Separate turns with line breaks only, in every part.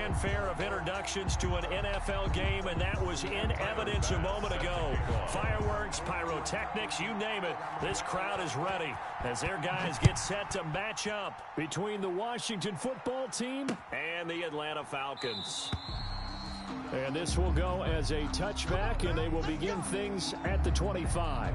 Fanfare of introductions to an NFL game, and that was in evidence a moment ago. Fireworks, pyrotechnics, you name it. This crowd is ready as their guys get set to match up between the Washington football team and the Atlanta Falcons. And this will go as a touchback, and they will begin things at the 25.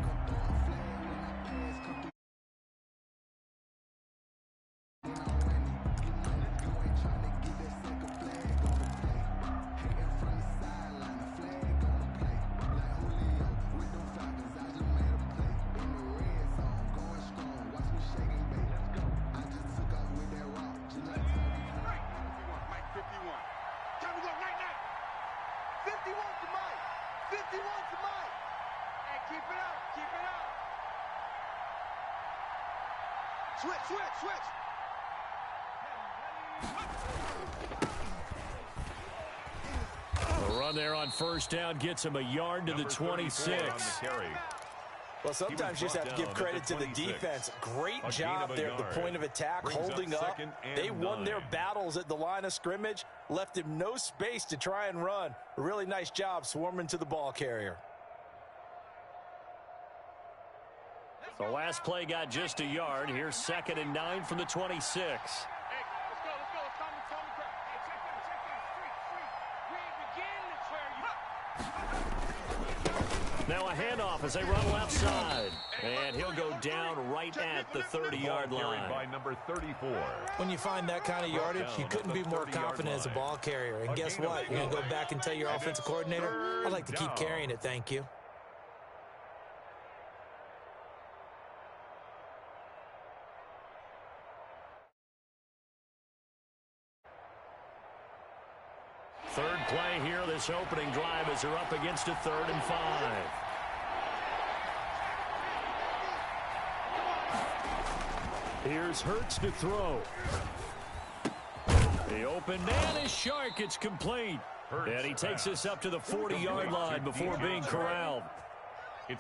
Switch.
The run there on first down gets him a yard to the 26.
Well, sometimes you just have to give credit to the defense. Great job there at the point of attack, holding up. They won their battles at the line of scrimmage, left him no space to try and run. A really nice job swarming to the ball carrier.
The last play got just a yard. Here's 2nd and 9 from the 26.
Hey, let's go. Calm the crowd. Hey, check them. We ain't begin to
Now a handoff as they run left side. And he'll go down right at the 30-yard line.
By number 34.
When you find that kind of yardage, you couldn't be more confident as a ball carrier. And guess what? You're going to go back and tell your offensive coordinator, I'd like to keep carrying it, thank you.
Third play here, this opening drive as they're up against a 3rd and 5. Here's Hurts to throw. The open man is Shark. It's complete. And he takes us up to the 40-yard line before being corralled.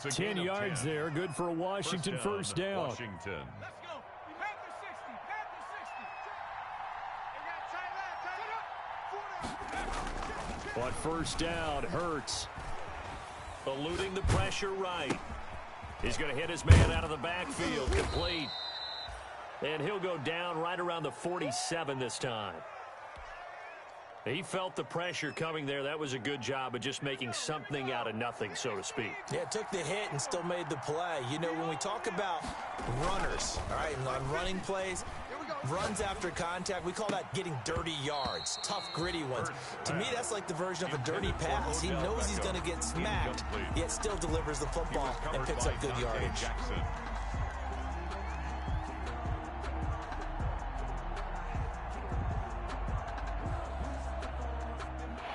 10 yards there, good for a Washington first down.
Washington.
But first down, Hurts. Eluding the pressure right. He's going to hit his man out of the backfield. Complete. And he'll go down right around the 47 this time. He felt the pressure coming there. That was a good job of just making something out of nothing, so to speak.
Yeah, took the hit and still made the play. You know, when we talk about runners, all right, and on running plays, runs after contact, we call that getting dirty yards, tough, gritty ones. To me, that's like the version of a dirty pass. He knows he's going to get smacked, yet still delivers the football and picks up good yardage.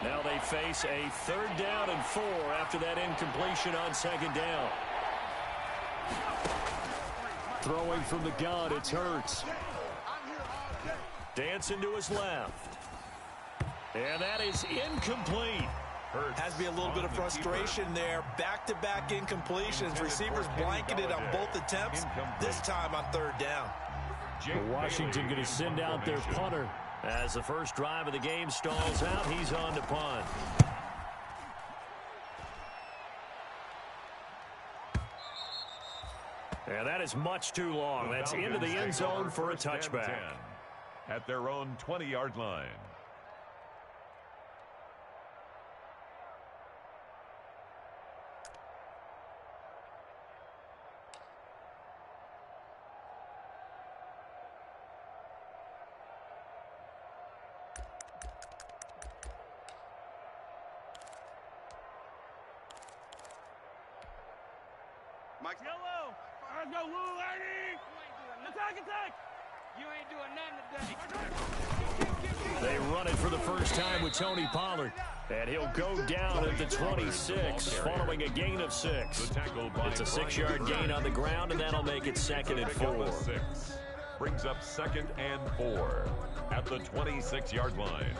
Now they face a 3rd down and 4 after that incompletion on 2nd down. Throwing from the gun, it's Hurts. Dancing to his left. And that is incomplete.
Has to be a little bit of frustration there. Back-to-back incompletions. Receivers blanketed on both attempts, this time on 3rd down.
Washington going to send out their punter. As the first drive of the game stalls out, he's on to punt. And that is much too long. That's into the end zone for a touchback.
At their own 20-yard line.
Mike. Yellow. Let's go, Woo, lady. Attack. You ain't doing nothing today.
They run it for the first time with Tony Pollard. And he'll go down at the 26 following a gain of 6. It's a 6-yard gain on the ground, and that'll make it 2nd and 4.
Brings up 2nd and 4 at the 26-yard line.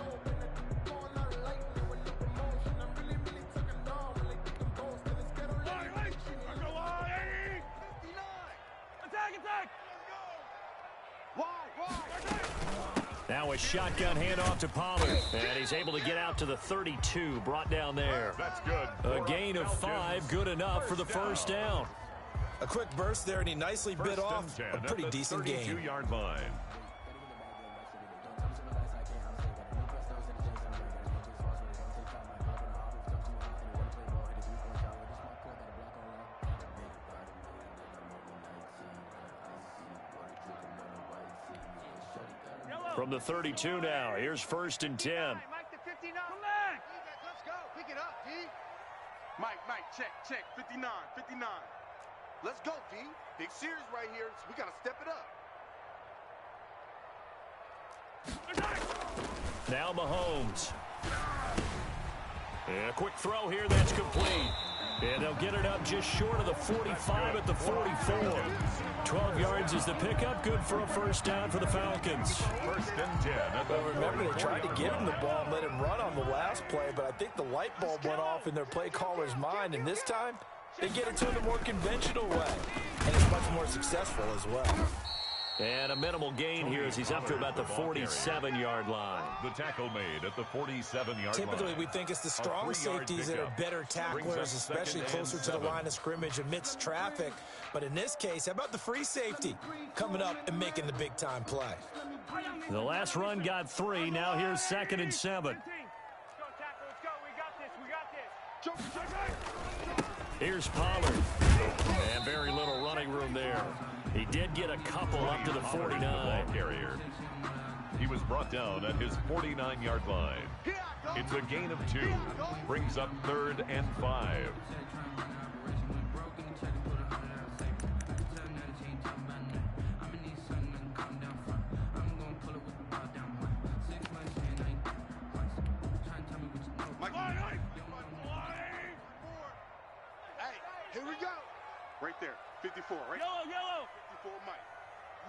Now Now a shotgun handoff to Pollard. And he's able to get out to the 32, brought down there.
That's good.
A gain of 5, good enough for the first down.
A quick burst there, and he nicely bit off a pretty decent gain.
32-yard line.
From the 32 now, here's 1st and 10.
Mike, the 59. Come back. Let's go. Pick it up, D.
Mike, check. 59. Let's go, D. Big series right here, so we got to step it up.
Now Mahomes. And a quick throw here, that's complete. And they'll get it up just short of the 45 at the 44. 12 yards is the pickup. Good for a first down for the Falcons.
1st and 10.
Well, remember, they tried to give him the ball and let him run on the last play, but I think the light bulb went off in their play caller's mind, and this time they get it to him the more conventional way, and it's much more successful as well.
And a minimal gain here as he's up to about the 47-yard line.
The tackle made at the 47-yard line.
Typically, we think it's the strong safeties that are better tacklers, especially closer to the line of scrimmage amidst traffic. But in this case, how about the free safety coming up and making the big-time play?
The last run got 3. Now here's 2nd and 7.
Let's go, tackle. Let's go. We got this.
Here's Pollard. And very little running room there. He did get a couple up to the 49.
Ball carrier. He was brought down at his 49-yard line. It's a gain of 2. Brings up 3rd and 5.
Hey, here we go. Right there, 54, right?
Yellow.
54, Mike.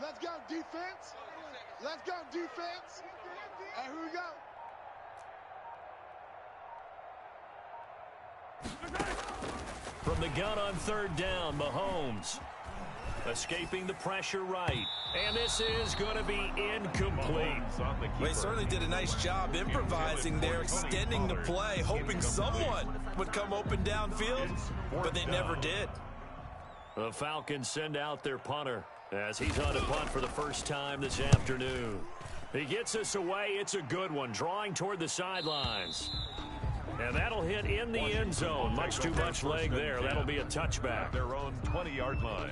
Let's go, defense. Let's go, defense. Hey, here we go.
From the gun on 3rd down, Mahomes. Escaping the pressure right. And this is going to be incomplete.
They certainly did a nice job improvising there, extending the play, hoping someone would come open downfield, but they never did.
The Falcons send out their punter as he's on to punt for the first time this afternoon. He gets us away. It's a good one, drawing toward the sidelines. And that'll hit in the end zone. Much too much leg there. That'll be a touchback.
Their own 20-yard line.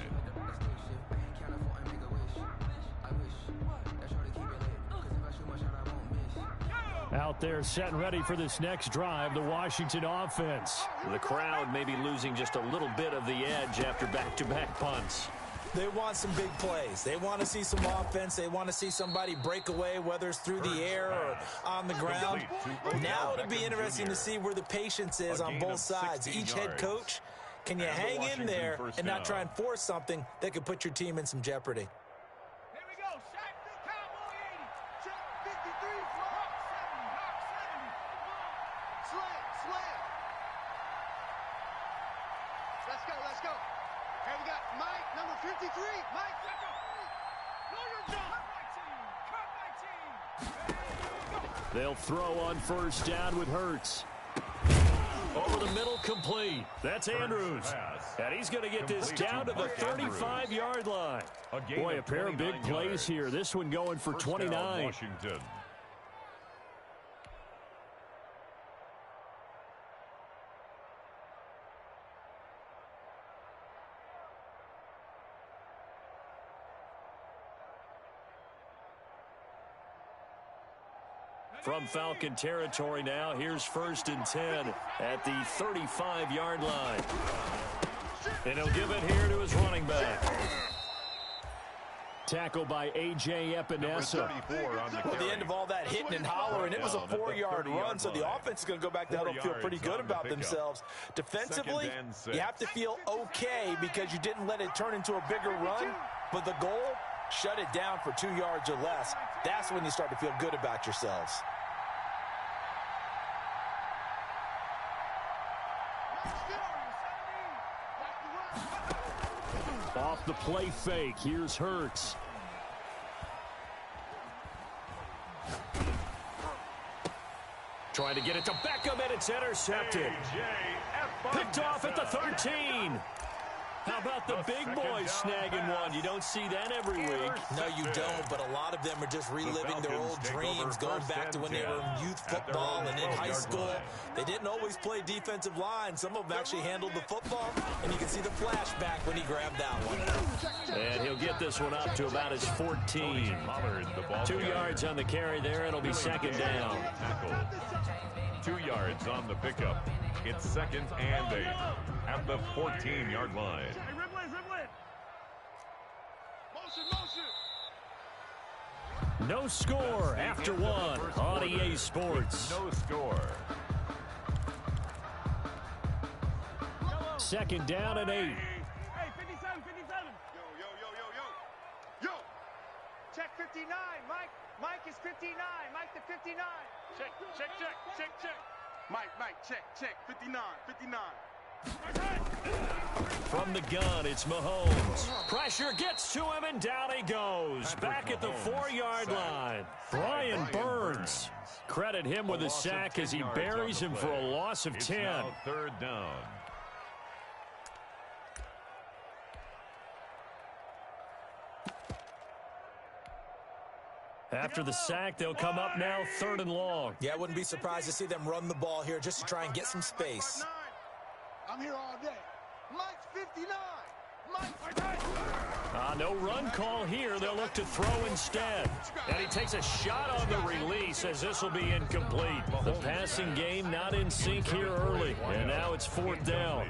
Out there set and ready for this next drive, the Washington offense. The crowd may be losing just a little bit of the edge after back-to-back punts.
They want some big plays. They want to see some offense. They want to see somebody break away, whether it's through the air or on the ground. Now it'll be interesting to see where the patience is on both sides. Each head coach, can you hang in there and not try and force something that could put your team in some jeopardy?
Here we go. Shaq the Cowboy 80. Check 53. Hawk 70.
Slam. Let's go. Here we got Mike, number 53. Mike,
Check up. Lawyer John. Cut my team.
They'll throw on 1st down with Hurts. Over the middle, complete. That's Andrews. And he's going to get this down to the 35-yard line. Boy, a pair of big plays here. This one going for 29.
Washington.
From Falcon territory now, here's 1st and 10 at the 35-yard line. And he'll give it here to his running back. Tackle by A.J. Epinesa.
At the end of all that hitting and hollering, it was a 4-yard run, so the offense is going to go back down and feel pretty good about themselves. Defensively, you have to feel okay because you didn't let it turn into a bigger run, but the goal, shut it down for 2 yards or less. That's when you start to feel good about yourselves.
Off the play fake, here's Hurts. Trying to get it to Beckham, and it's intercepted. Picked off at the 13. How about the big boys snagging one? You don't see that every week.
No, you don't, but a lot of them are just reliving their old dreams, going back to when they were in youth football and in high school. They didn't always play defensive line. Some of them actually handled the football, and you can see the flashback when he grabbed that one.
And he'll get this one up to about his 14. 2 yards on the carry there, and it'll be second down.
2 yards on the pickup. It's 2nd and 8 at the 14-yard line.
Hey, Ripley. Motion.
No score after one on EA Sports.
No score.
2nd down and 8.
Hey, 57. Yo.
Check 59, Mike. Mike is 59. Mike the 59.
Check.
Mike, check. 59.
From the gun, it's Mahomes. Pressure gets to him, and down he goes. Back at the 4-yard line. Brian Burns. Credit him with a sack as he buries him for a loss of 10.
Now 3rd down.
After the sack, they'll come up now 3rd and long.
Yeah, I wouldn't be surprised to see them run the ball here just to try and get some space.
I'm here all day. Mike's 59.
No run call here. They'll look to throw instead. And he takes a shot on the release as this will be incomplete. The passing game not in sync here early. And now it's 4th down.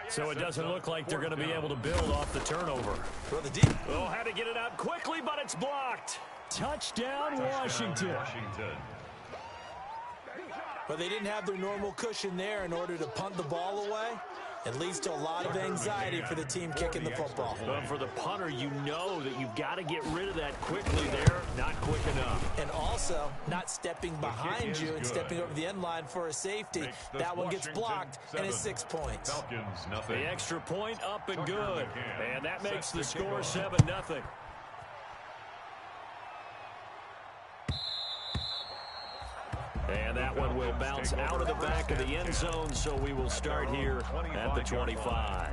So it doesn't look like they're going to be able to build off the turnover.
Throw the deep.
Oh, had to get it out quickly, but it's blocked. Touchdown, Washington.
But they didn't have their normal cushion there in order to punt the ball away. It leads to a lot of anxiety for the team kicking the football.
But for the punter, you know that you've got to get rid of that quickly there. Not quick enough.
And also, not stepping behind you and stepping over the end line for a safety. That one gets blocked, and it's 6 points.
The extra point up and good. And that makes the score 7-0. And that one will bounce out of the back of the end zone, so we will start here at the 25.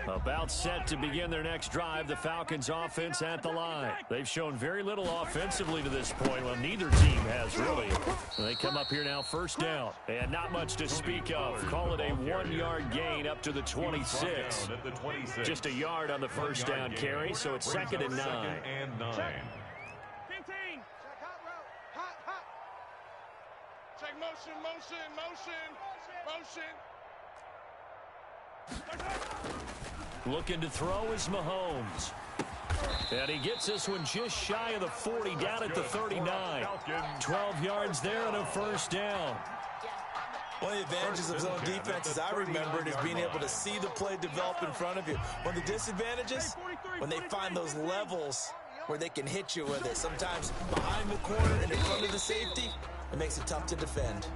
About set to begin their next drive, the Falcons offense at the line. They've shown very little offensively to this point. Well, neither team has really. They come up here now 1st down, and not much to speak of. Call it a 1-yard gain up to the 26. Just a yard on the 1st down carry, so it's 2nd and 9.
15. Check motion.
Looking to throw is Mahomes. And he gets this one just shy of the 40, down at the 39. 12 yards there and a 1st down.
One of the advantages of zone defense, as I remember it, is being able to see the play develop in front of you. One of the disadvantages, when they find those levels where they can hit you with it. Sometimes behind the corner and in front of the safety, it makes it tough to defend.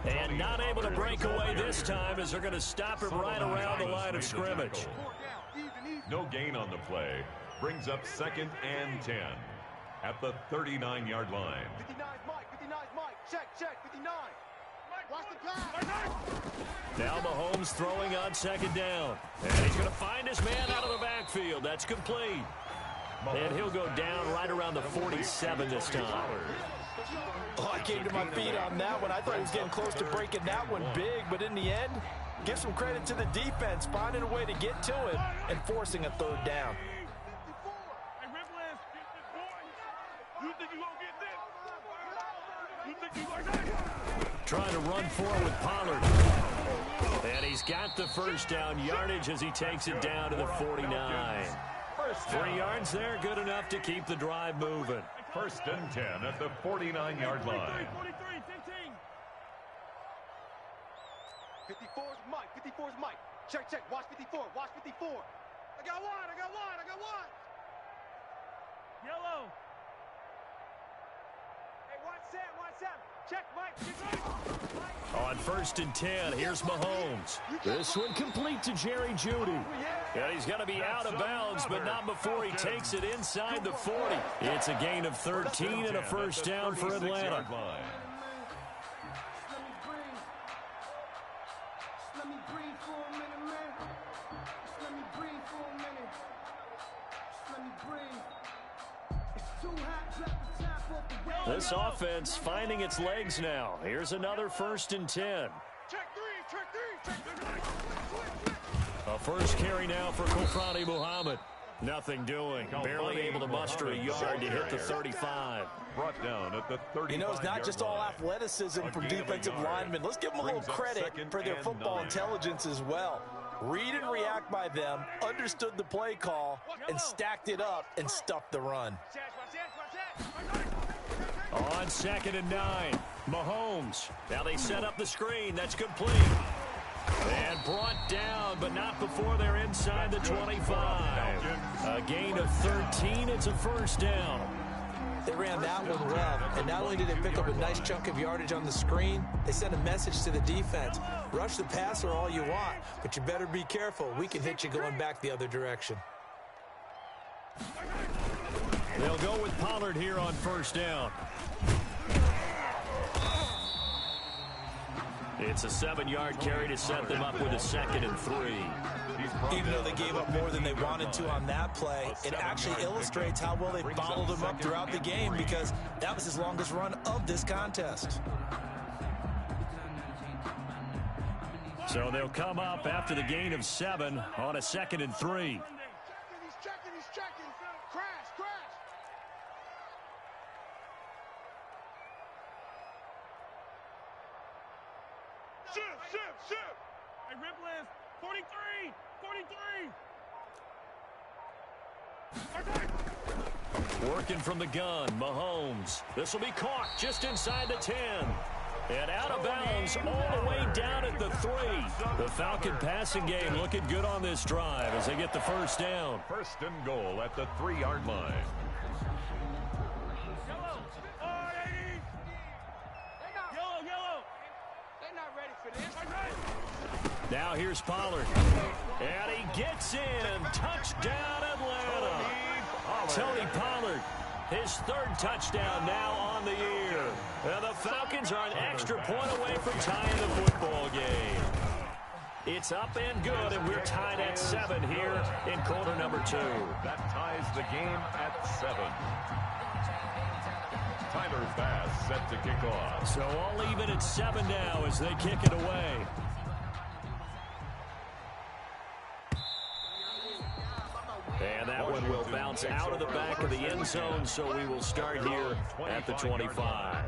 And not able to break away this time as they're going to stop him right around the line of scrimmage.
No gain on the play. Brings up 2nd and 10 at the 39-yard line.
59 Mike. Check. 59. Watch the pass.
Now Mahomes throwing on 2nd down. And he's going to find his man out of the backfield. That's complete. And he'll go down right around the 47 this time.
Oh, I came to my feet on that one. I thought he was getting close to breaking that one big, but in the end, give some credit to the defense, finding a way to get to it and forcing a 3rd down.
Hey, Ripley, you think you gonna get this? You think you like that?
Trying to run forward with Pollard. And he's got the 1st down yardage as he takes it down to the 49. 3 yards there, good enough to keep the drive moving.
1st and 10 at the 49-yard line.
43, 15.
54's Mike. Check. Watch 54. I got one.
Yellow.
Hey,
On 1st and 10, here's Mahomes. This one complete to Jerry Jeudy. And he's going to be out of bounds, but not before he takes it inside the 40. It's a gain of 13 and a first down for Atlanta. This offense finding its legs now. Here's another 1st and 10. A first carry now for Kofrani Muhammad. Nothing doing. Barely able to muster a yard to hit the 35.
Brought down at the 35.
You know, it's not just all athleticism from defensive linemen. Let's give them a little credit for their football intelligence as well. Read and react by them, understood the play call, and stacked it up and stuffed the run.
On 2nd and 9, Mahomes. Now they set up the screen. That's complete. And brought down, but not before they're inside the 25. A gain of 13. It's a first down.
They ran that one well, and not only did they pick up a nice chunk of yardage on the screen, they sent a message to the defense. Rush the passer all you want, but you better be careful. We can hit you going back the other direction.
They'll go with Pollard here on first down. It's a 7-yard carry to set them up with a 2nd and 3.
Even though they gave up more than they wanted to on that play, it actually illustrates how well they bottled them up throughout the game, because that was his longest run of this contest.
So they'll come up after the gain of 7 on a 2nd and 3.
He's checking. Crash.
Shoot. Hey, Ripley, 43.
Working from the gun, Mahomes. This will be caught just inside the 10. And out of bounds all the way down at the 3. The Falcon passing game looking good on this drive as they get the first down.
1st and goal at the 3-yard line.
Yellow. They're not ready for this.
Now here's Pollard. And he gets in. Touchdown, Atlanta. Tony Pollard, his 3rd touchdown now on the year. And the Falcons are an extra point away from tying the football game. It's up and good, and we're tied at 7 here in quarter number 2.
That ties the game at 7. Tyler Bass set to kick off.
So all even at 7 now as they kick it away. And that one will bounce out of the back of the end zone, so we will start here at the 25.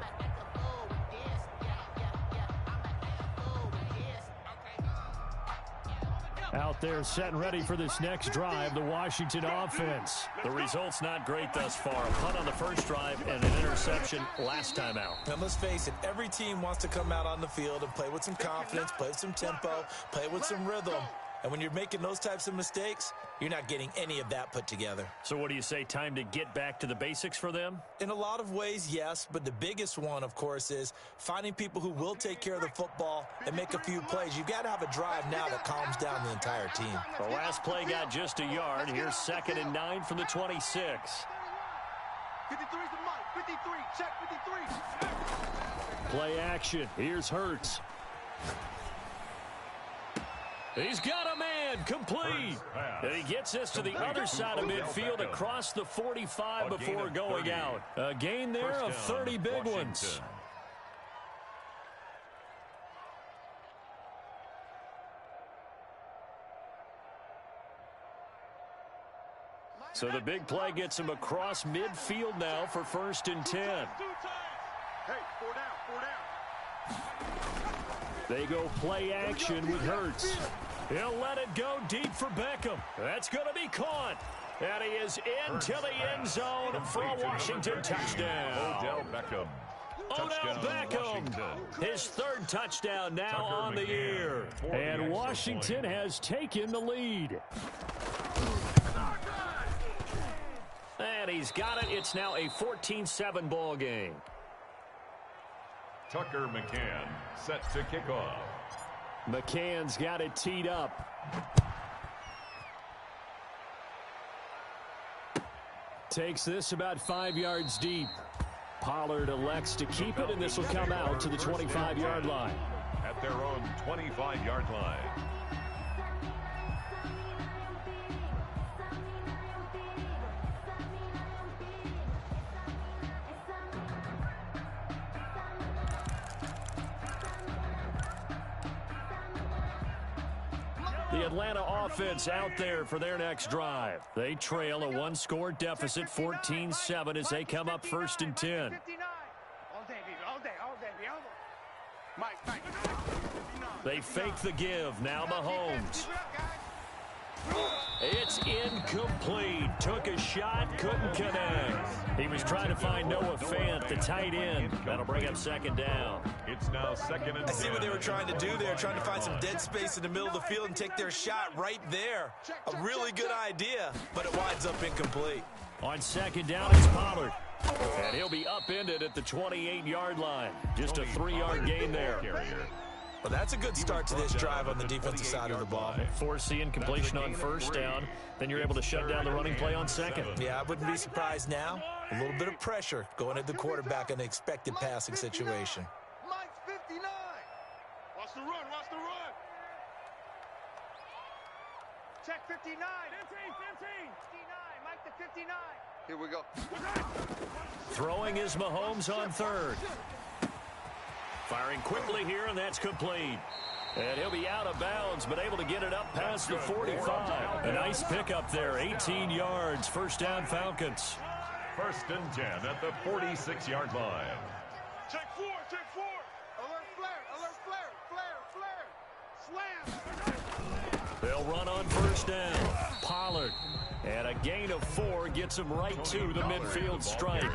Out there set and ready for this next drive, the Washington offense. The result's not great thus far. A punt on the first drive and an interception last time out.
And let's face it, every team wants to come out on the field and play with some confidence, play with some tempo, play with some rhythm. And when you're making those types of mistakes, you're not getting any of that put together.
So what do you say, time to get back to the basics for them?
In a lot of ways, yes, but the biggest one, of course, is finding people who will take care of the football and make a few plays. You've got to have a drive now that calms down the entire team.
The last play got just a yard. Here's 2nd and 9 from the 26.
53's the mic. 53. Check 53.
Play action. Here's Hurts. He's got a man, complete. And he gets us to the other side of midfield across the 45 before going out. A gain there of 30 big ones. So the big play gets him across midfield now for 1st and 10.
Hey, 4 down.
They go play action with Hurts. He'll let it go deep for Beckham. That's going to be caught. And he is into the end zone for a Washington touchdown.
Odell Beckham.
Odell Beckham, his 3rd touchdown now on the year. And Washington has taken the lead. And he's got it. It's now a 14-7 ball game.
Tucker McCann set to kick off.
McCann's got it teed up. Takes this about 5 yards deep. Pollard elects to keep it, and this will come out to the 25-yard line.
At their own 25-yard line.
The Atlanta offense out there for their next drive. They trail a one-score deficit, 14-7, as they come up 1st and 10.
All day, baby. All day, baby.
Mike.
They fake the give. Now Mahomes. It's incomplete. Took a shot, couldn't connect. He was trying to find Noah Fant, the tight end. That'll bring up 2nd down.
It's now 2nd and 10.
I see what they were trying to do there, trying to find some dead space in the middle of the field and take their shot right there. A really good idea, but it winds up incomplete.
On 2nd down, it's Pollard. And he'll be upended at the 28-yard line. Just a 3-yard gain there.
Well, that's a good start to this drive on the defensive side of the ball.
Force the incompletion on 1st down. Then you're able to shut down the running play on 2nd.
Yeah, I wouldn't be surprised now. A little bit of pressure going at the quarterback in an expected passing situation.
Mike's 59.
Watch the run.
Check 59. 15. 59. Mike to 59.
Here we go.
Throwing is Mahomes on 3rd. Firing quickly here, and that's complete. And he'll be out of bounds, but able to get it up past the 45. A nice pickup there, 18 yards. 1st down, Falcons.
1st and 10 at the 46-yard line.
Check 4. Alert flare. Slam.
They'll run on 1st down. Pollard. And a gain of 4 gets him right to the midfield stripe.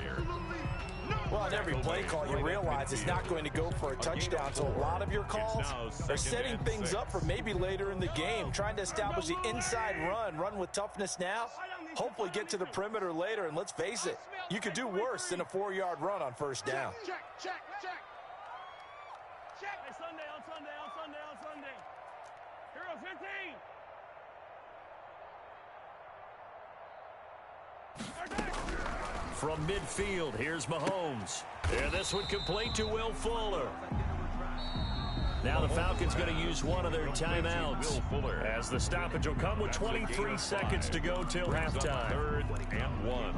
Well, on every play call, you realize it's not going to go for a touchdown, so a lot of your calls are setting things up for maybe later in the game, trying to establish the inside run with toughness now, hopefully get to the perimeter later, and let's face it, you could do worse than a 4-yard run on 1st down.
Check.
Hey, Sunday. Hero 15.
From midfield, here's Mahomes. And this one complete to Will Fuller. Now the Falcons going to use one of their timeouts, as the stoppage will come with 23 seconds to go till halftime.
3rd and 1.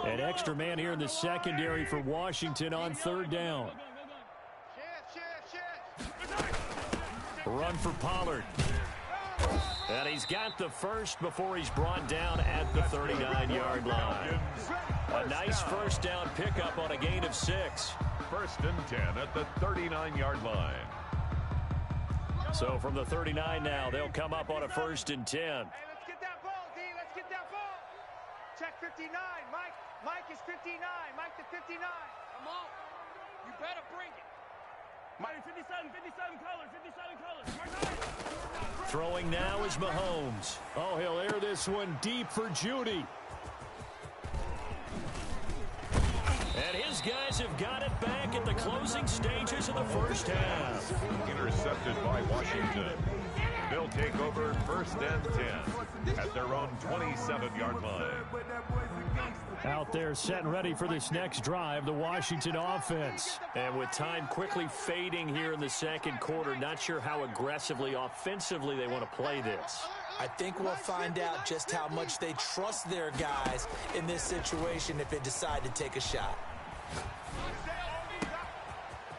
An extra man here in the secondary for Washington on 3rd down. Run for Pollard. And he's got the first before he's brought down at the 39-yard line. A nice 1st down pickup on a gain of 6.
1st and 10 at the 39-yard line.
So from the 39 now, they'll come up on a 1st and 10.
Hey, let's get that ball, D. Let's get that ball. Check 59. Mike is 59. Mike to 59.
Come on. You better bring it. Mike, 57 colors.
Throwing now is Mahomes. Oh, he'll air this one deep for Judy. And his guys have got it back at the closing stages of the 1st half.
Intercepted by Washington. They'll take over 1st and 10 at their own 27-yard line.
Out there set and ready for this next drive, the Washington offense. And with time quickly fading here in the 2nd quarter, not sure how aggressively, offensively they want to play this.
I think we'll find out just how much they trust their guys in this situation if they decide to take a shot.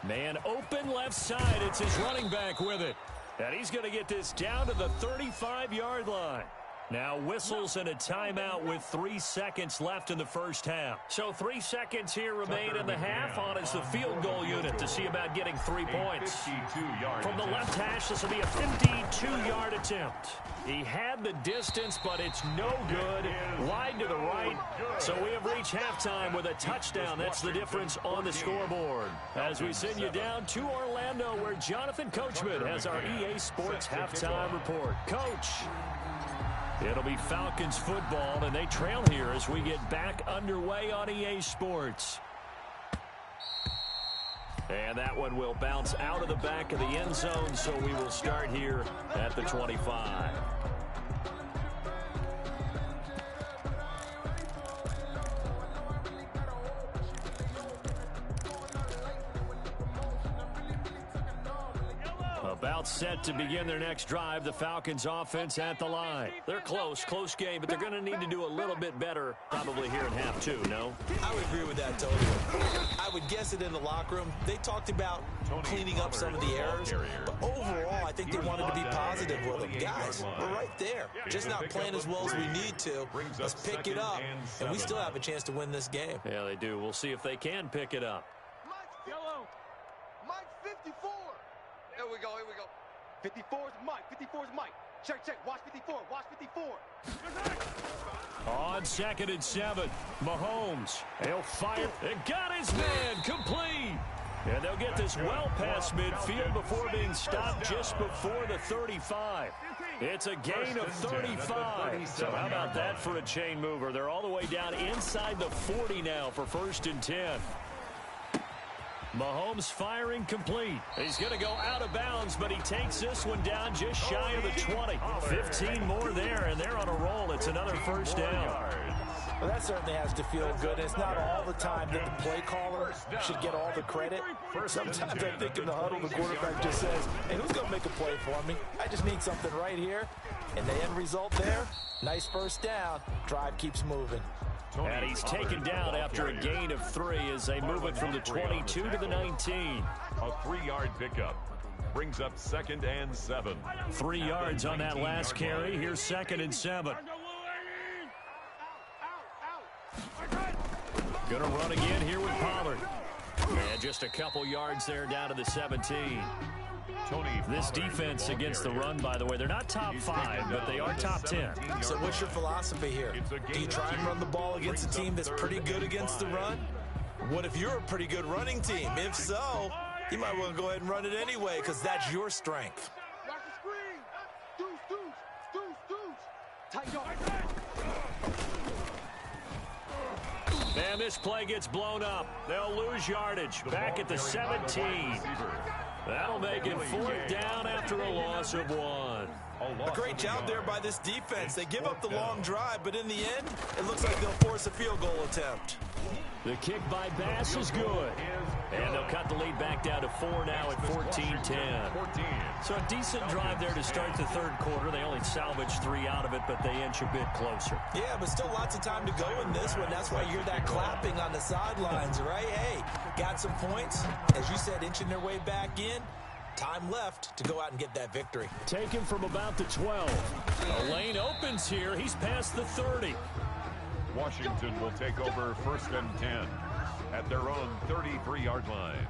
Man open left side. It's his running back with it. And he's going to get this down to the 35-yard line. Now whistles and a timeout with 3 seconds left in the 1st half. So 3 seconds here remain in the half on as the field goal unit to see about getting 3 points. From the left hash, this will be a 52-yard attempt. He had the distance, but it's no good. Wide to the right. So we have reached halftime with a touchdown. That's the difference on the scoreboard. As we send you down to Orlando, where Jonathan Coachman has our EA Sports halftime report. Coach. It'll be Falcons football, and they trail here as we get back underway on EA Sports. And that one will bounce out of the back of the end zone, so we will start here at the 25. About set to begin their next drive, the Falcons offense at the line. They're close game, but they're going to need to do a little bit better probably here in half two, no?
I would agree with that totally. I would guess it in the locker room. They talked about cleaning up some of the errors, but overall, I think they wanted to be positive with them. Guys, we're right there. Just not playing as well as we need to. Let's pick it up, and we still have a chance to win this game.
Yeah, they do. We'll see if they can pick it up.
Yellow.
Mike 54. Here we go.
54 is Mike. 54 is Mike. Check. Watch 54. Watch 54.
On 2nd and 7, Mahomes. He'll fire. It got his man complete. And they'll get this well past midfield before being stopped just before the 35. It's a gain of 35. So how about that for a chain mover? They're all the way down inside the 40 now for 1st and 10. Mahomes firing complete. He's going to go out of bounds, but he takes this one down just shy of the 20. 15 more there, and they're on a roll. It's another first down.
Well, that certainly has to feel good. It's not all the time that the play caller should get all the credit. Sometimes I think in the huddle, the quarterback just says, hey, who's going to make a play for me? I just need something right here. And the end result there, nice first down. Drive keeps moving.
And he's taken down after a gain of 3 as they move it from the 22 to the 19.
A 3-yard pickup brings up 2nd and 7.
3 yards on that last carry. Here's 2nd and 7. Gonna run again here with Pollard. And just a couple yards there down to the 17. This defense against the run, by the way, they're not top 5, but they are top 10.
So what's your philosophy here? Do you try and run the ball against a team that's pretty good against the run? What if you're a pretty good running team? If so, you might want to go ahead and run it anyway because that's your strength.
Watch the screen. Deuce. Tight yard.
And this play gets blown up. They'll lose yardage. Back at the 17. That'll make it 4th down after a loss of 1.
A great job there by this defense. They give up the long drive, but in the end, it looks like they'll force a field goal attempt.
The kick by Bass is good. And they'll cut the lead back down to 4 now at 14-10. So a decent drive there to start the 3rd quarter. They only salvaged 3 out of it, but they inch a bit closer.
Yeah, but still lots of time to go in this one. That's why you hear that clapping on the sidelines, right? Hey, got some points. As you said, inching their way back in. Time left to go out and get that victory.
Taken from about the 12. A lane opens here. He's past the 30.
Washington will take over 1st and 10 at their own 33-yard line.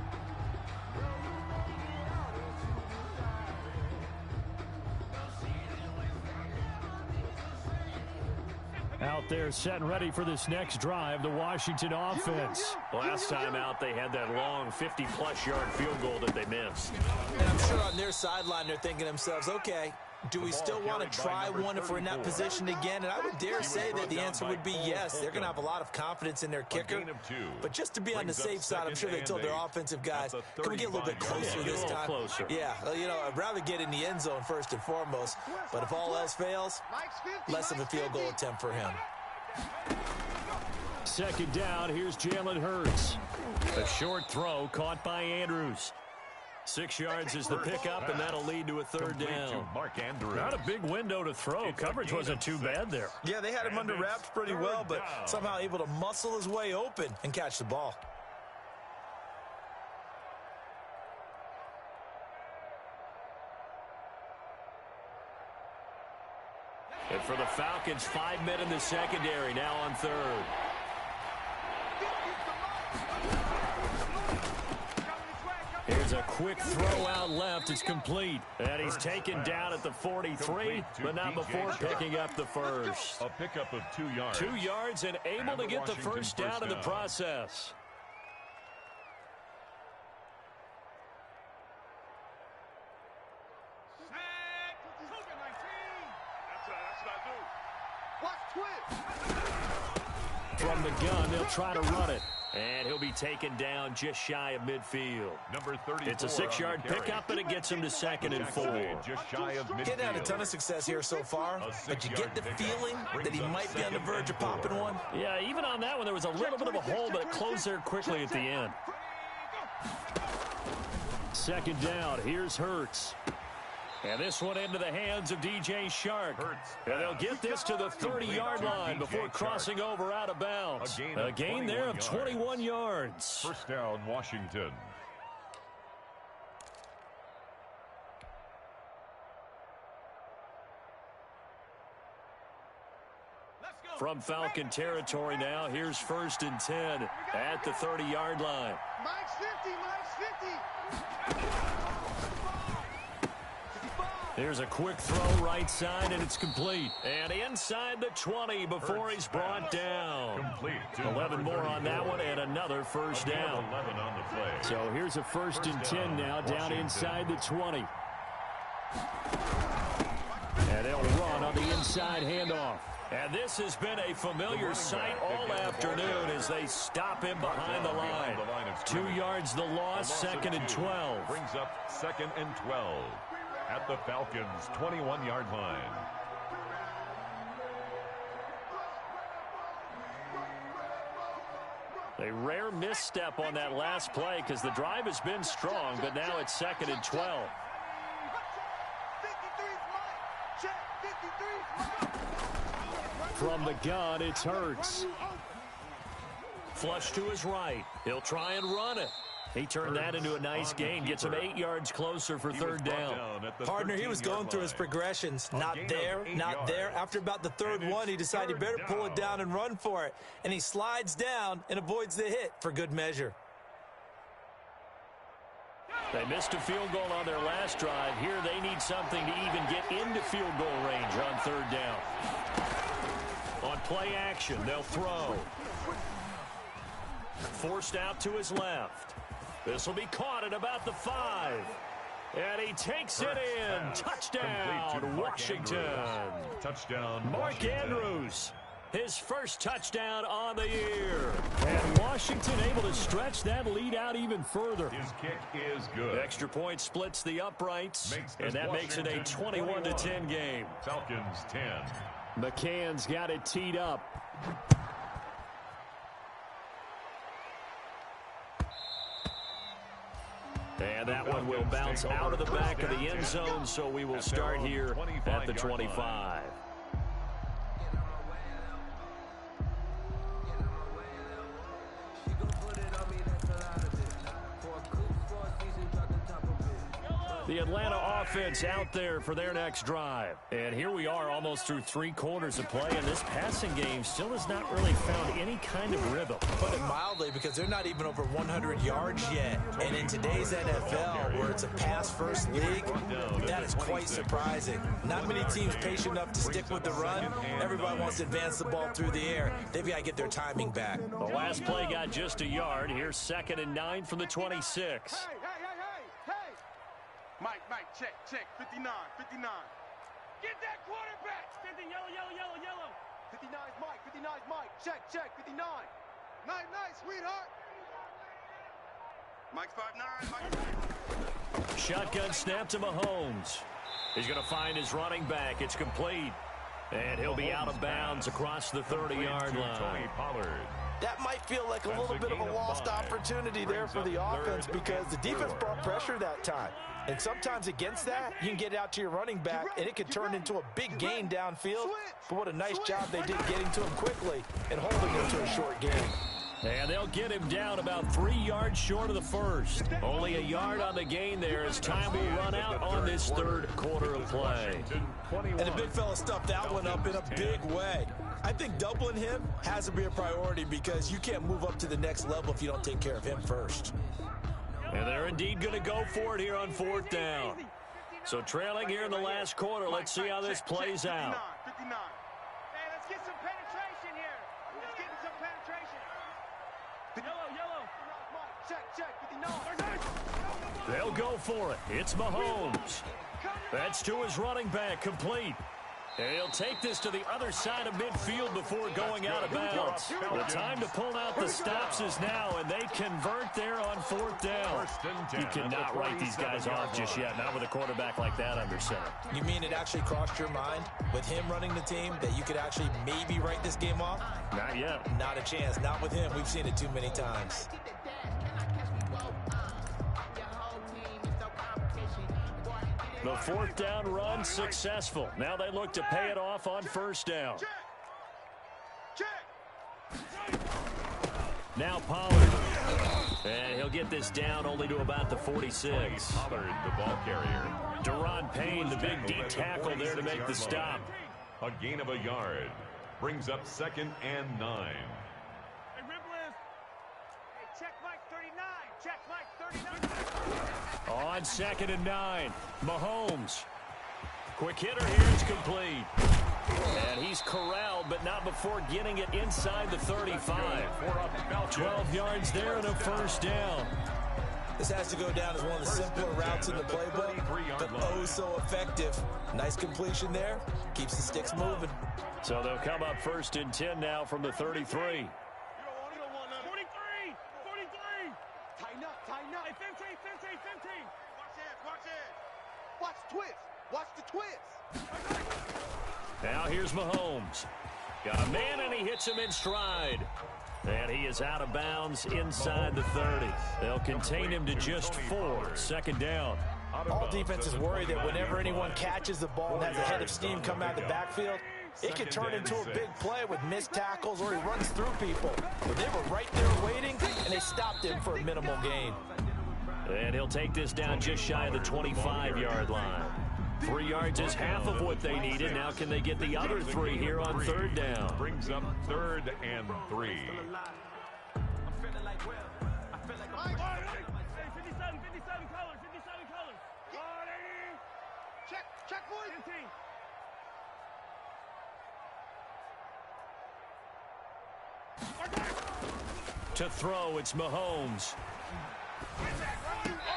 Out there set and ready for this next drive, the Washington offense. Last time out, they had that long 50-plus yard field goal that they missed.
And I'm sure on their sideline, they're thinking to themselves, okay, do we still want to try one if we're in that position again? And I would dare say that the answer would be yes. They're going to have a lot of confidence in their kicker. But just to be on the safe side, I'm sure they told their offensive guys, can we get a little bit closer this time? Yeah, you know, I'd rather get in the end zone first and foremost. But if all else fails, less of a field goal attempt for him.
2nd down, here's Jalen Hurts. A short throw caught by Andrews. 6 yards is the pickup, and that'll lead to a 3rd down. Not a big window to throw. Coverage wasn't too bad there.
Yeah, they had him under wraps pretty well, but somehow able to muscle his way open and catch the ball.
And for the Falcons, 5 men in the secondary, now on 3rd. Here's a quick throw out left. It's complete. And he's taken down at the 43, but not before picking up the first.
A pickup of 2 yards.
2 yards and able to get the first down in the process. From the gun, they'll try to run it. And he'll be taken down just shy of midfield.
Number 34.
It's a 6-yard pickup, and it gets him to 2nd and 4.
Just shy of midfield.
Getting had a ton of success here so far, but you get the feeling that he might be on the verge of popping one.
Yeah, even on that one, there was a little bit of a hole, but it closed there quickly at the end. 2nd down. Here's Hurts. And this one into the hands of DJ Shark. And they'll get this to the 30-yard line before crossing over out of bounds. A gain there of 21 yards.
First down, Washington.
From Falcon territory now, here's 1st and 10 at the 30-yard line.
Mike's 50, Mike's 50.
There's a quick throw right side, and it's complete. And inside the 20 before he's brought down.
Complete.
11 more on that one, and another first down.
11 on the play.
So here's a 1st and 10 now, down inside the 20. And they'll run on the inside handoff. And this has been a familiar sight all afternoon as they stop him behind the line. 2 yards the loss, 2nd and 12.
Brings up 2nd and 12 at the Falcons' 21-yard line.
A rare misstep on that last play because the drive has been strong, but now it's 2nd and 12.
53's Mike. Check. 53's Mike.
From the gun, it's Hurts. Flush to his right. He'll try and run it. He turned that into a nice gain, gets him 8 yards closer for 3rd down.
Partner, he was going through his progressions. Not there, not there. After about the 3rd one, he decided he better pull it down and run for it. And he slides down and avoids the hit for good measure.
They missed a field goal on their last drive. Here they need something to even get into field goal range on 3rd down. On play action, they'll throw. Forced out to his left. This will be caught at about the 5. And he takes it in. Touchdown, Washington.
Touchdown,
Mark Andrews. His first touchdown on the year. And Washington able to stretch that lead out even further.
His kick is good.
Extra point splits the uprights. And that makes it a 21-10 game.
Falcons 10.
McCann's got it teed up. And that one will bounce out of the back of the end zone, so we will start here at the 25. The Atlanta offense out there for their next drive. And here we are almost through 3 quarters of play, and this passing game still has not really found any kind of rhythm.
Put it mildly, because they're not even over 100 yards yet. And in today's NFL, where it's a pass-first league, that is quite surprising. Not many teams patient enough to stick with the run. Everybody wants to advance the ball through the air. They've got to get their timing back.
The last play got just a yard. Here's 2nd and 9 from the 26.
Hey.
Mike, check. 59.
Get that quarterback. 50, yellow. 59's Mike. Check. 59. Nice, sweetheart.
Mike's 5'9".
Shotgun snap to Mahomes. He's going to find his running back. It's complete. And he'll be out of bounds across the 30-yard line.
That might feel like a little bit of a lost opportunity there for the offense because the defense brought pressure that time. And sometimes against that, you can get it out to your running back, and it could turn into a big gain downfield. But what a nice job they did getting to him quickly and holding him to a short gain.
And they'll get him down about 3 yards short of the first. Only a yard on the gain there as time will run out on this 3rd quarter of play.
And the big fella stuffed that one up in a big way. I think doubling him has to be a priority because you can't move up to the next level if you don't take care of him first.
And they're indeed going to go for it here on 4th down. So trailing here in the last quarter, let's see how this plays out.
59. Hey, let's get some penetration here. Let's get some penetration. Yellow. Check. 59.
They'll go for it. It's Mahomes. That's to his running back, complete. He'll take this to the other side of midfield before going out of bounds. The time to pull out the stops is now, and they convert there on 4th down. You cannot write these guys off just yet, not with a quarterback like that under center.
You mean it actually crossed your mind with him running the team that you could actually maybe write this game off?
Not yet.
Not a chance. Not with him. We've seen it too many times.
The 4th down run successful. Now they look to pay it off on 1st down. Now Pollard. And he'll get this down only to about the 46.
Pollard, the ball carrier.
Deron Payne, the big D tackle there to make the stop.
A gain of a yard. Brings up 2nd and 9.
Hey, check Mike 39. Check Mike 39.
On 2nd and 9. Mahomes. Quick hitter here. It's complete. And he's corralled, but not before getting it inside the 35. 12 yards there and a 1st down.
This has to go down as one of the simpler routes in the playbook, but oh so effective. Nice completion there. Keeps the sticks moving.
So they'll come up 1st and 10 now from the 33.
43. 43.
Tighten up, tighten up.
Hey, 15.
Watch it. Watch twist. Watch the twist.
Now here's Mahomes. Got a man, and he hits him in stride. And he is out of bounds inside the 30. They'll contain him to just 4. 2nd down.
All defenses worry that whenever anyone catches the ball and has a head of steam come out of the backfield, it can turn into a big play with missed tackles or he runs through people. But they were right there waiting, and they stopped him for a minimal gain.
And he'll take this down just shy of the 25-yard line. 3 yards is half of what they needed. Now can they get the other 3 here on 3rd down?
Brings up 3rd and 3.
Hey, 57 colors. Check, boys. 15.
To throw, it's Mahomes.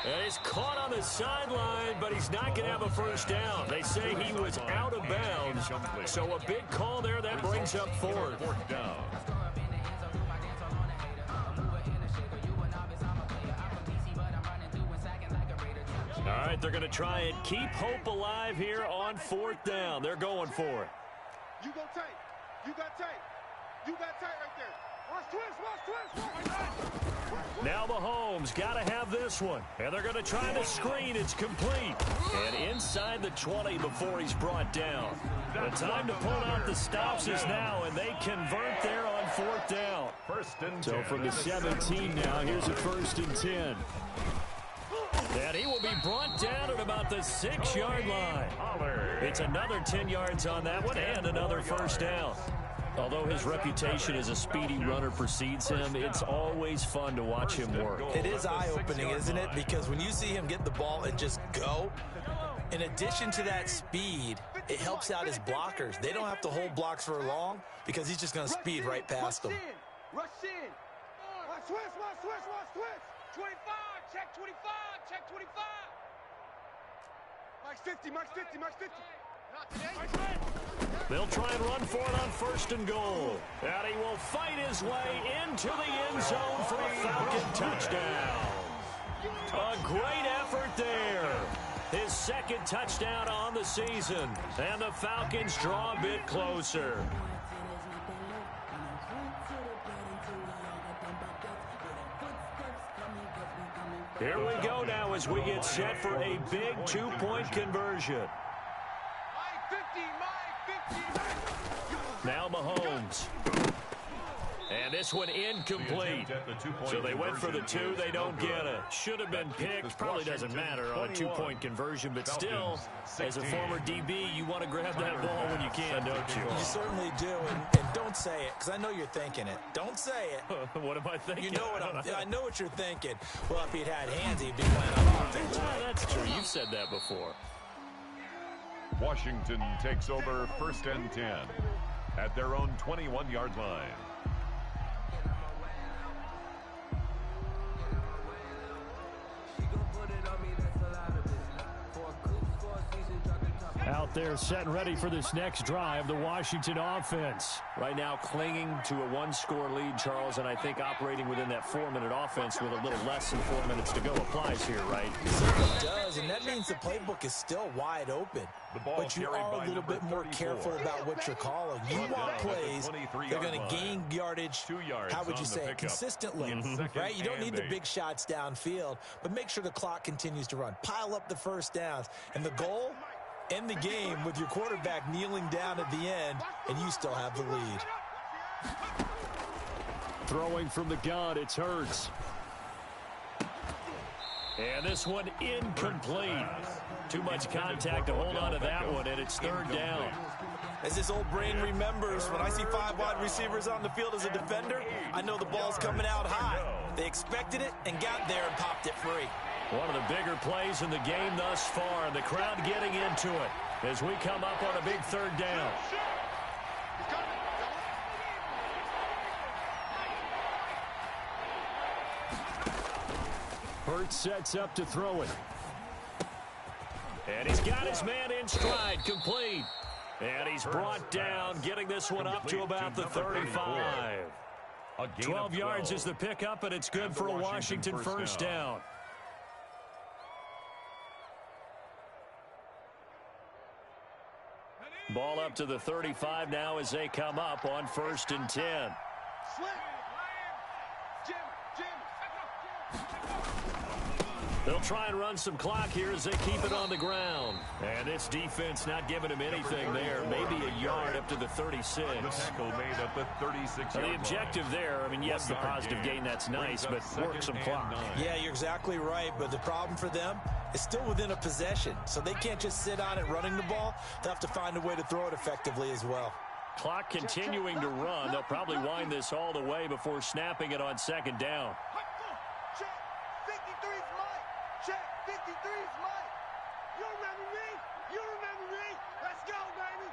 And he's caught on the sideline, but he's not going to have a 1st down. They say he was out of bounds, so a big call there. That brings up 4th.
4th down.
All right, they're going to try and keep hope alive here on 4th down. They're going for it.
You go tight. You got tight. You got tight right there. Watch twist.
Now Mahomes got to have this one. And they're going to try the screen. It's complete. And inside the 20 before he's brought down. The time to pull out the stops is now, and they convert there on 4th down.
1st and 10.
So from the 17 now, here's a 1st and 10. And he will be brought down at about the 6-yard line. It's another 10 yards on that one and another 1st down. Although his reputation as a speedy runner precedes him, it's always fun to watch him work.
It is eye-opening, isn't it? Because when you see him get the ball and just go, in addition to that speed, it helps out his blockers. They don't have to hold blocks for long because he's just going to speed right past them.
Rush in.
Watch twist. 25. Check 25. Check 25.
Mike's 50. Mike's 50.
Not today.
They'll try and run for it on 1st and goal. And he will fight his way into the end zone for a Falcon touchdown. A great effort there. His 2nd touchdown on the season. And the Falcons draw a bit closer. Here we go now as we get set for a big 2-point conversion. Now Mahomes. And this one incomplete. So they went for the 2. They don't get it. Should have been picked. Probably doesn't matter on a 2-point conversion. But still, as a former DB, you want to grab that ball when you can, don't you?
You certainly do. And don't say it, because I know you're thinking it. Don't say it.
What am I thinking?
You know I know what you're thinking. Well, if he'd had hands, he'd be playing on offense.
Well, that's true. You've said that before.
Washington takes over 1st and 10 at their own 21-yard line.
Out there, set and ready for this next drive, the Washington offense.
Right now clinging to a one-score lead, Charles, and I think operating within that 4-minute offense with a little less than 4 minutes to go applies here, right?
It certainly does, and that means the playbook is still wide open. But you are a little bit more careful about what you're calling. You want plays that are going to gain yardage, how would you say it, consistently, right? You don't need the big shots downfield, but make sure the clock continues to run. Pile up the first downs. And the goal, end the game with your quarterback kneeling down at the end, and you still have the lead.
Throwing from the gun, it's Hurts. And this one incomplete. Too much contact to hold on to that one, and it's third down.
As this old brain remembers, when I see 5 wide receivers on the field as a defender, I know the ball's coming out high. They expected it and got there and popped it free.
One of the bigger plays in the game thus far, and the crowd getting into it as we come up on a big third down. Hurts sets up to throw it. And he's got his man in stride, complete. And he's brought down, getting this one up to about the 35. 12 yards is the pickup, and it's good for a Washington first down. Ball up to the 35 now as they come up on 1st and 10. They'll try and run some clock here as they keep it on the ground. And this defense not giving him anything there. Maybe a yard up to the 36.
The tackle made at the 36.
The objective there, I mean, yes, the positive gain, that's nice, but work some clock.
Yeah, you're exactly right, but the problem for them is still within a possession. So they can't just sit on it running the ball. They'll have to find a way to throw it effectively as well.
Clock continuing to run. They'll probably wind this all the way before snapping it on 2nd down.
Check. 53's Mike. Check. 53's Mike. You remember me? You remember me? Let's go, baby.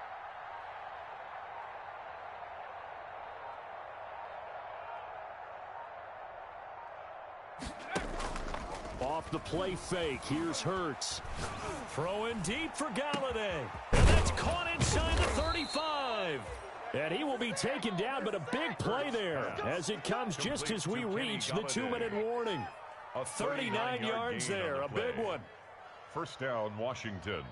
Off the play fake. Here's Hurts. Throwing deep for Galladay. And that's caught inside the 35. And he will be taken down, but a big play there as it comes just as we reach the 2-minute warning. 39 yards there, a big one.
First down, Washington.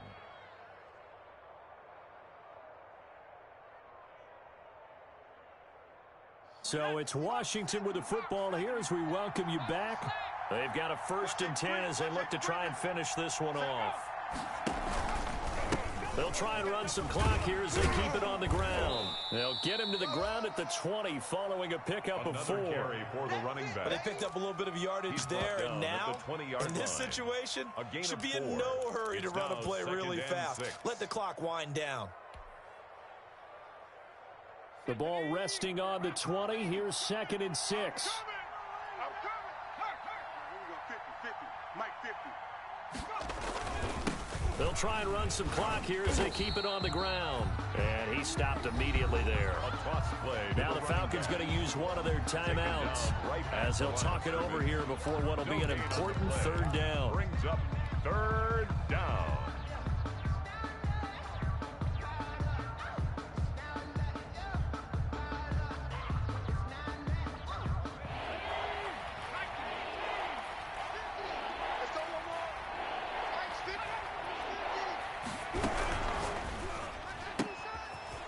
So it's Washington with the football here as we welcome you back. They've got a 1st and 10 as they look to try and finish this one off. They'll try and run some clock here as they keep it on the ground. They'll get him to the ground at the 20 following a pickup of 4.
Carry for the running back.
But they picked up a little bit of yardage there, and now, in this situation, should be in no hurry to run a play really fast. Let the clock wind down.
The ball resting on the 20. Here's 2nd and 6. They'll try and run some clock here as they keep it on the ground. And he stopped immediately there. Now the Falcons going to use one of their timeouts as they'll talk it over here before what will be an important 3rd down.
Brings up 3rd down.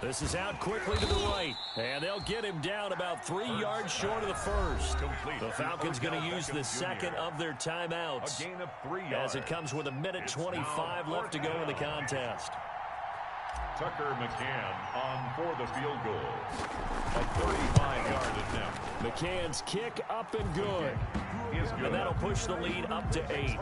This is out quickly to the right, and they'll get him down about 3 yards short of the 1st. The Falcons going to use the 2nd of their timeouts
A gain of 3 yards.
as it comes with 1:25 left to go in the contest.
Tucker McCann on for the field goal. A 35-yard attempt.
McCann's kick up and good.
Is good.
And that'll push the lead up to 8.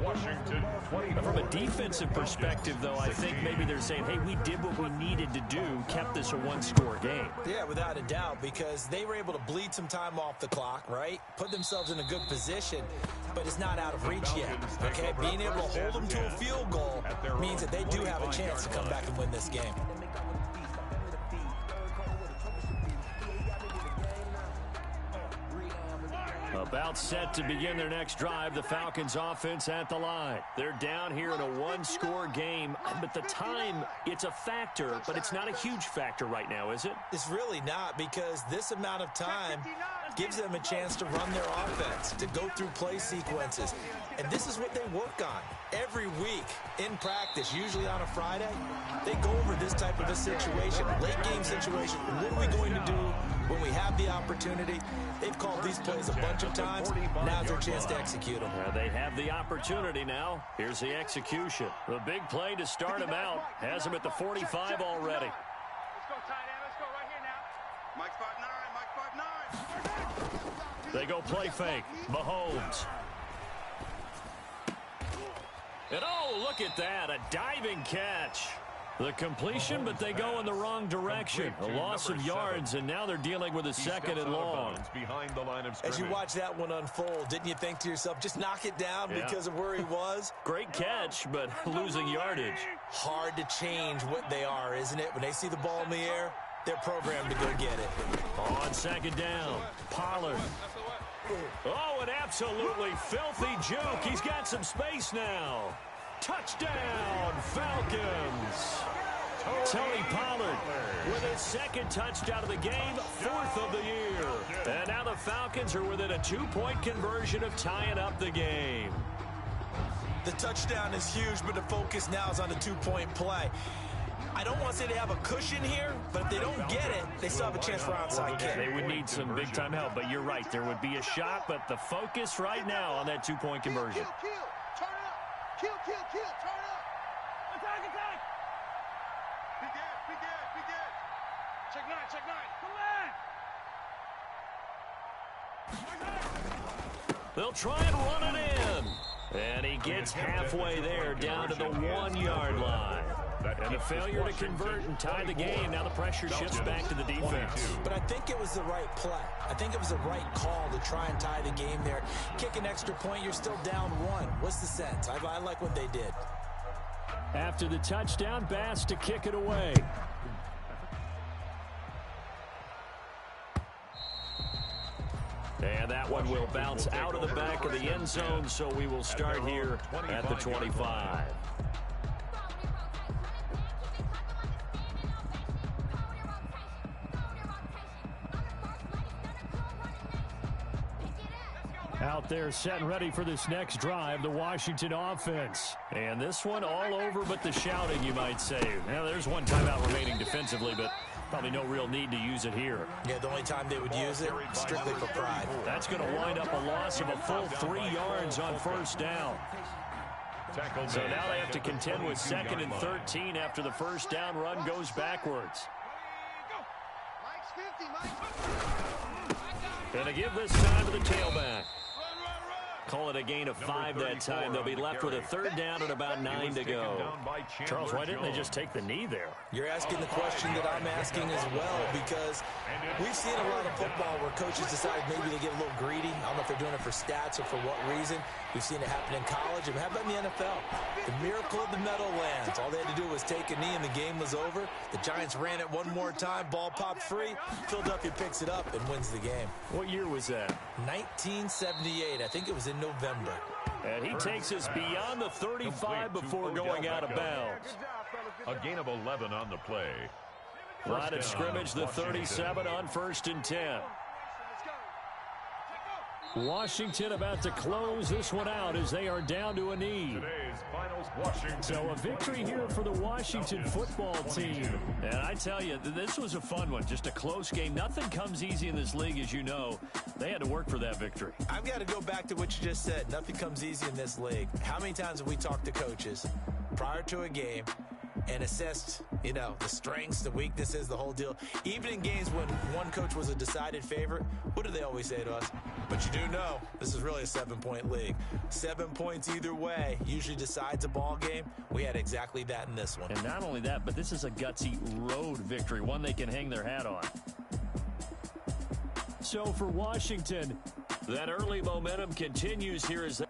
Washington 20.
From a defensive perspective, though, I think maybe they're saying, hey, we did what we needed to do, kept this a 1-score game.
Yeah, without a doubt, because they were able to bleed some time off the clock, right? Put themselves in a good position, but it's not out of reach yet, okay? Being able to hold them to a field goal means that they do have a chance to come back and win this game.
About set to begin their next drive, the Falcons offense at the line. They're down here in a one-score game, but the time, it's a factor, but it's not a huge factor right now, is it?
It's really not, because this amount of time gives them a chance to run their offense, to go through play sequences. And this is what they work on every week in practice, usually on a Friday. They go over this type of a situation, late game situation. What are we going to do when we have the opportunity? They've called these plays a bunch of times. Now's their chance to execute them.
They have the opportunity now. Here's the execution. The big play to start him out. Has him at the 45 already.
Let's go, tight end. Let's go right here now.
Mike 5'9", Mike 5'9".
They go play fake. Mahomes. And oh, look at that. A diving catch. The completion, but they go in the wrong direction. A loss of yards, and now they're dealing with a second and long.
Behind the line of scrimmage.
As you watch that one unfold, didn't you think to yourself, just knock it down because of where he was?
Great catch, but losing yardage.
Hard to change what they are, isn't it? When they see the ball in the air, they're programmed to go get it.
On second down, Pollard. Oh, an absolutely filthy juke. He's got some space now. Touchdown, Falcons. Tony Pollard with his second touchdown of the game, fourth of the year. And now the Falcons are within a 2-point conversion of tying up the game.
The touchdown is huge, but the focus now is on the 2-point play. I don't want to say they have a cushion here, but if they don't get it, they still have a chance for onside kick.
They would need some big-time help, but you're right. There would be a shot, but the focus right now on that 2-point conversion.
Kill, turn up. Kill, turn up.
Attack, attack.
Big Ed.
Check nine. Come on.
They'll try and run it in. And he gets halfway there, down to the 1-yard line. And a failure to convert and tie the game. Now the pressure shifts back to the defense.
But I think it was the right play. I think it was the right call to try and tie the game there. Kick an extra point, you're still down 1. What's the sense? I like what they did.
After the touchdown, Bass to kick it away. And that one will bounce out of the back of the end zone, so we will start here at the 25. Out there set and ready for this next drive, the Washington offense. And this one all over but the shouting, you might say. Now, there's one timeout remaining defensively, but probably no real need to use it here.
Yeah, the only time they would use it, strictly for pride.
That's going to wind up a loss of a full 3 yards on first down. So now they have to contend with 2nd and 13 after the first down run goes backwards.
Mike's 50, Mike.
And to give this time to the tailback. Call it a gain of 5 that time. They'll be left with a 3rd down and about 9 to go. Charles, why didn't they just take the knee there?
You're asking the question that I'm asking as well, because we've seen a lot of football where coaches decide maybe to get a little greedy. I don't know if they're doing it for stats or for what reason. We've seen it happen in college, and how about in the NFL? The miracle of the Meadowlands. All they had to do was take a knee, and the game was over. The Giants ran it one more time. Ball popped free. Philadelphia picks it up and wins the game.
What year was that?
1978. I think it was in November.
And he takes us beyond the 35 before going out of bounds.
A gain of 11 on the play.
Line of scrimmage, the 37 on 1st and 10. Washington about to close this one out as they are down to a knee.
Today's finals, Washington.
So a victory here for the Washington football team. And I tell you, this was a fun one. Just a close game. Nothing comes easy in this league, as you know. They had to work for that victory.
I've got to go back to what you just said. Nothing comes easy in this league. How many times have we talked to coaches prior to a game and assessed, the strengths, the weaknesses, the whole deal? Even in games when one coach was a decided favorite, what do they always say to us? But you do know this is really a 7-point league. 7 points either way usually decides a ball game. We had exactly that in this one.
And not only that, but this is a gutsy road victory, one they can hang their hat on. So for Washington, that early momentum continues here as